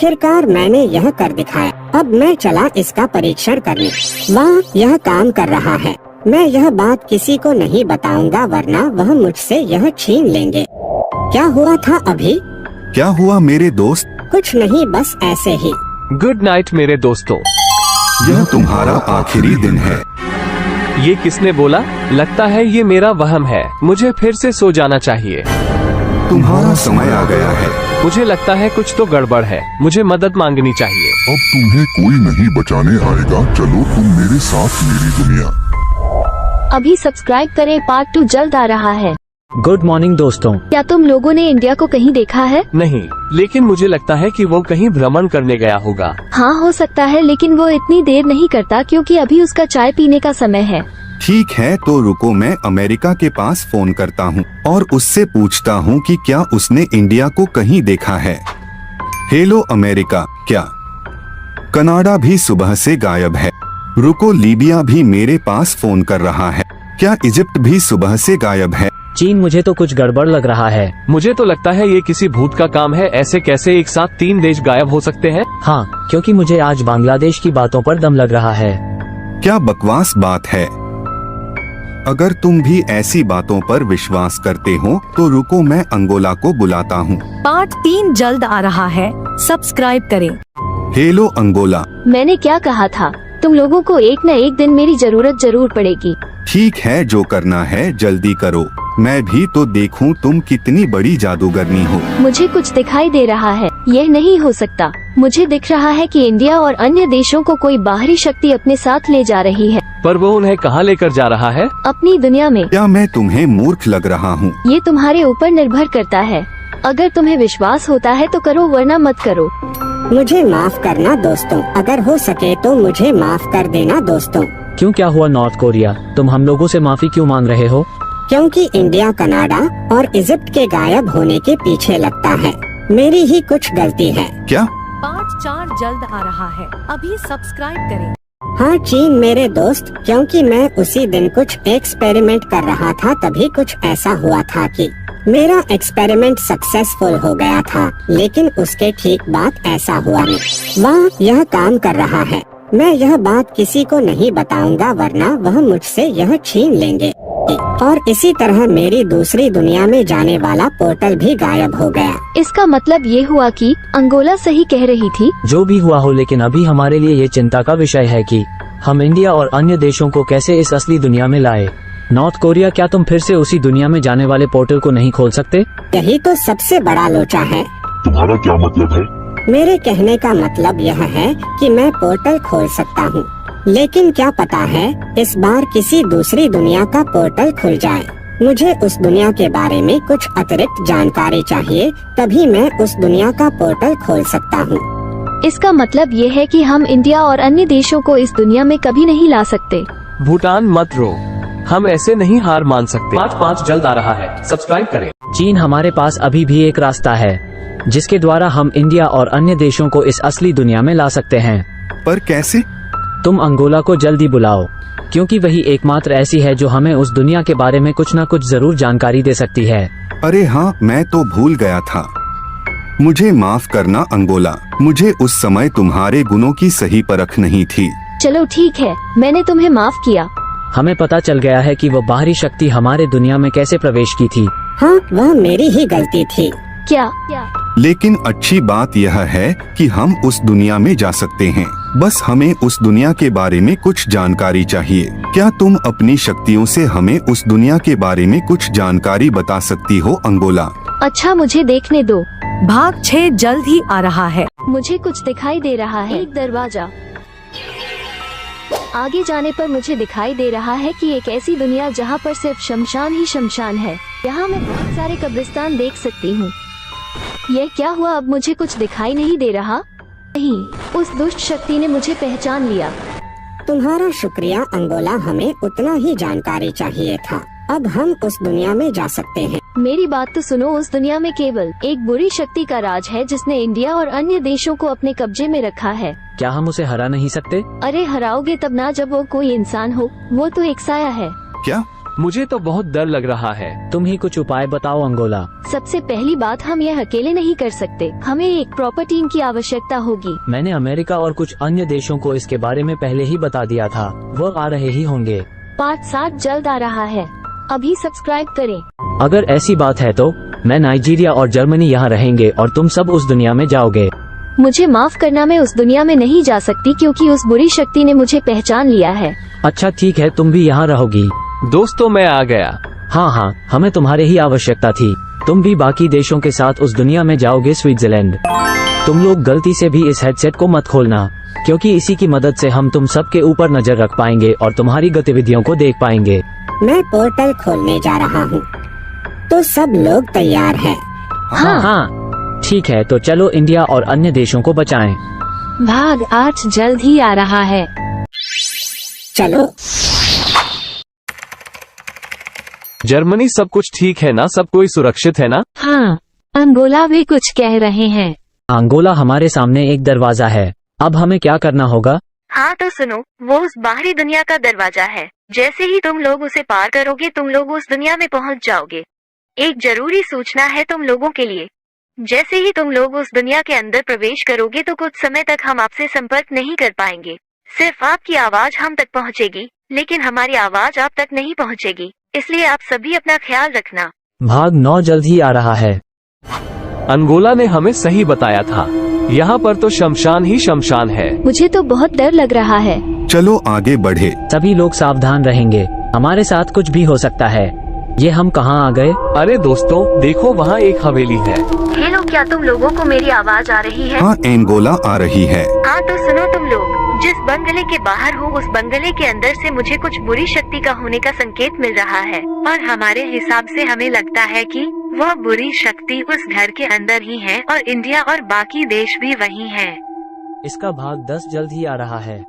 आखिरकार मैंने यह कर दिखाया। अब मैं चला इसका परीक्षण करने। वाह, यह काम कर रहा है। मैं यह बात किसी को नहीं बताऊंगा वरना वह मुझसे यह छीन लेंगे। क्या हुआ था अभी? क्या हुआ मेरे दोस्त? कुछ नहीं, बस ऐसे ही। गुड नाइट मेरे दोस्तों। यह तुम्हारा आखिरी दिन है। ये किसने बोला? लगता है ये मेरा वहम है। मुझे फिर से सो जाना चाहिए। तुम्हारा समय आ गया है। मुझे लगता है कुछ तो गड़बड़ है। मुझे मदद मांगनी चाहिए। अब तुम्हें कोई नहीं बचाने आएगा। चलो तुम मेरे साथ मेरी दुनिया। अभी सब्सक्राइब करें, पार्ट 2 जल्द आ रहा है। गुड मॉर्निंग दोस्तों। क्या तुम लोगों ने इंडिया को कहीं देखा है? नहीं, लेकिन मुझे लगता है कि वो कहीं भ्रमण करने गया होगा। हाँ, हो सकता है, लेकिन वो इतनी देर नहीं करता क्योंकि अभी उसका चाय पीने का समय है। ठीक है, तो रुको, मैं अमेरिका के पास फोन करता हूँ और उससे पूछता हूँ कि क्या उसने इंडिया को कहीं देखा है। हेलो अमेरिका, क्या कनाडा भी सुबह से गायब है? रुको, लीबिया भी मेरे पास फोन कर रहा है। क्या इजिप्ट भी सुबह से गायब है? चीन, मुझे तो कुछ गड़बड़ लग रहा है। मुझे तो लगता है ये किसी भूत का काम है। ऐसे कैसे एक साथ 3 देश गायब हो सकते हैं? हाँ, क्योंकि मुझे आज बांग्लादेश की बातों पर दम लग रहा है। क्या बकवास बात है। अगर तुम भी ऐसी बातों पर विश्वास करते हो तो रुको, मैं अंगोला को बुलाता हूँ। पार्ट 3 जल्द आ रहा है, सब्सक्राइब करें। Hello Angola. मैंने क्या कहा था? तुम लोगों को एक न एक दिन मेरी जरूरत जरूर पड़ेगी। ठीक है, जो करना है जल्दी करो। मैं भी तो देखूं तुम कितनी बड़ी जादूगरनी हो। मुझे कुछ दिखाई दे रहा है। यह नहीं हो सकता। मुझे दिख रहा है कि इंडिया और अन्य देशों को कोई बाहरी शक्ति अपने साथ ले जा रही है। पर वो उन्हें कहाँ लेकर जा रहा है? अपनी दुनिया में। क्या मैं तुम्हें मूर्ख लग रहा हूँ? ये तुम्हारे ऊपर निर्भर करता है। अगर तुम्हें विश्वास होता है तो करो, वरना मत करो। मुझे माफ करना दोस्तों, अगर हो सके तो मुझे माफ कर देना दोस्तों। क्यों, क्या हुआ नॉर्थ कोरिया? तुम हम लोगों से माफी क्यों मांग रहे हो? क्योंकि इंडिया, कनाडा और इजिप्ट के गायब होने के पीछे लगता है मेरी ही कुछ गलती है। क्या? पार्ट 4 जल्द आ रहा है, अभी सब्सक्राइब करें। हाँ चीन मेरे दोस्त, क्योंकि मैं उसी दिन कुछ एक्सपेरिमेंट कर रहा था, तभी कुछ ऐसा हुआ था कि मेरा एक्सपेरिमेंट सक्सेसफुल हो गया था, लेकिन उसके ठीक बाद ऐसा हुआ नहीं। वाह, यह काम कर रहा है। मैं यह बात किसी को नहीं बताऊंगा वरना वह मुझसे यह छीन लेंगे। और इसी तरह मेरी दूसरी दुनिया में जाने वाला पोर्टल भी गायब हो गया। इसका मतलब ये हुआ कि अंगोला सही कह रही थी। जो भी हुआ हो, लेकिन अभी हमारे लिए ये चिंता का विषय है कि हम इंडिया और अन्य देशों को कैसे इस असली दुनिया में लाए। नॉर्थ कोरिया, क्या तुम फिर से उसी दुनिया में जाने वाले पोर्टल को नहीं खोल सकते? यही तो सबसे बड़ा लोचा है। तुम्हारा क्या मतलब है? मेरे कहने का मतलब यह है कि मैं पोर्टल खोल सकता हूँ, लेकिन क्या पता है इस बार किसी दूसरी दुनिया का पोर्टल खुल जाए। मुझे उस दुनिया के बारे में कुछ अतिरिक्त जानकारी चाहिए, तभी मैं उस दुनिया का पोर्टल खोल सकता हूँ। इसका मतलब ये है कि हम इंडिया और अन्य देशों को इस दुनिया में कभी नहीं ला सकते। भूटान मत रो, हम ऐसे नहीं हार मान सकते। पार्ट 5 जल्द आ रहा है, सब्सक्राइब करें। चीन, हमारे पास अभी भी एक रास्ता है जिसके द्वारा हम इंडिया और अन्य देशों को इस असली दुनिया में ला सकते हैं। पर कैसे? तुम अंगोला को जल्दी बुलाओ, क्योंकि वही एकमात्र ऐसी है जो हमें उस दुनिया के बारे में कुछ न कुछ जरूर जानकारी दे सकती है। अरे हाँ, मैं तो भूल गया था। मुझे माफ करना अंगोला, मुझे उस समय तुम्हारे गुणों की सही परख नहीं थी। चलो ठीक है, मैंने तुम्हें माफ किया। हमें पता चल गया है कि वो बाहरी शक्ति हमारे दुनिया में कैसे प्रवेश की थी। हाँ, वह मेरी ही गलती थी। क्या? लेकिन अच्छी बात यह है कि हम उस दुनिया में जा सकते हैं। बस हमें उस दुनिया के बारे में कुछ जानकारी चाहिए। क्या तुम अपनी शक्तियों से हमें उस दुनिया के बारे में कुछ जानकारी बता सकती हो अंगोला? अच्छा, मुझे देखने दो। भाग 6 जल्द ही आ रहा है। मुझे कुछ दिखाई दे रहा है। एक दरवाजा। आगे जाने पर मुझे दिखाई दे रहा है कि एक ऐसी दुनिया जहाँ पर सिर्फ शमशान ही शमशान है। यहाँ मैं बहुत सारे कब्रिस्तान देख सकती हूँ। यह क्या हुआ? अब मुझे कुछ दिखाई नहीं दे रहा। नहीं, उस दुष्ट शक्ति ने मुझे पहचान लिया। तुम्हारा शुक्रिया अंगोला, हमें उतना ही जानकारी चाहिए था। अब हम उस दुनिया में जा सकते हैं। मेरी बात तो सुनो, उस दुनिया में केवल एक बुरी शक्ति का राज है जिसने इंडिया और अन्य देशों को अपने कब्जे में रखा है। क्या हम उसे हरा नहीं सकते? अरे हराओगे तब ना जब वो कोई इंसान हो। वो तो एक साया है। क्या? मुझे तो बहुत डर लग रहा है। तुम ही कुछ उपाय बताओ अंगोला। सबसे पहली बात, हम यह अकेले नहीं कर सकते, हमें एक प्रॉपर टीम की आवश्यकता होगी। मैंने अमेरिका और कुछ अन्य देशों को इसके बारे में पहले ही बता दिया था, वो आ रहे ही होंगे। पार्ट 7 जल्द आ रहा है, अभी सब्सक्राइब करें। अगर ऐसी बात है तो मैं नाइजीरिया और जर्मनी यहाँ रहेंगे और तुम सब उस दुनिया में जाओगे। मुझे माफ करना, मैं उस दुनिया में नहीं जा सकती क्योंकि उस बुरी शक्ति ने मुझे पहचान लिया है। अच्छा ठीक है, तुम भी यहाँ रहोगी। दोस्तों मैं आ गया। हाँ, हमें तुम्हारे ही आवश्यकता थी। तुम भी बाकी देशों के साथ उस दुनिया में जाओगे स्विट्जरलैंड। तुम लोग गलती से भी इस हेडसेट को मत खोलना, क्योंकि इसी की मदद से हम तुम सबके ऊपर नजर रख पाएंगे और तुम्हारी गतिविधियों को देख पाएंगे। मैं पोर्टल खोलने जा रहा हूँ, तो सब लोग तैयार हैं। हाँ ठीक है, तो चलो इंडिया और अन्य देशों को बचाएं। भाग 8 जल्द ही आ रहा है। चलो। जर्मनी सब कुछ ठीक है ना? सब कोई सुरक्षित है ना? हाँ, अंगोला भी कुछ कह रहे हैं। अंगोला हमारे सामने एक दरवाजा है, अब हमें क्या करना होगा? हाँ तो सुनो, वो उस बाहरी दुनिया का दरवाजा है। जैसे ही तुम लोग उसे पार करोगे, तुम लोग उस दुनिया में पहुंच जाओगे। एक जरूरी सूचना है तुम लोगों के लिए। जैसे ही तुम लोग उस दुनिया के अंदर प्रवेश करोगे तो कुछ समय तक हम आपसे संपर्क नहीं कर पाएंगे। सिर्फ आपकी आवाज हम तक पहुंचेगी, लेकिन हमारी आवाज आप तक नहीं पहुंचेगी। इसलिए आप सभी अपना ख्याल रखना। भाग 9 जल्द ही आ रहा है। अंगोला ने हमें सही बताया था, यहाँ पर तो शमशान ही शमशान है। मुझे तो बहुत डर लग रहा है। चलो आगे बढ़े। सभी लोग सावधान रहेंगे, हमारे साथ कुछ भी हो सकता है। ये हम कहाँ आ गए? अरे दोस्तों देखो, वहाँ एक हवेली है। हेलो, क्या तुम लोगों को मेरी आवाज आ रही है? हाँ, एंगोला आ रही है। हाँ तो सुनो, तुम लोग जिस बंगले के बाहर हो, उस बंगले के अंदर से मुझे कुछ बुरी शक्ति का होने का संकेत मिल रहा है, और हमारे हिसाब से हमें लगता है कि वह बुरी शक्ति उस घर के अंदर ही है और इंडिया और बाकी देश भी वही हैं। इसका भाग 10 जल्द ही आ रहा है।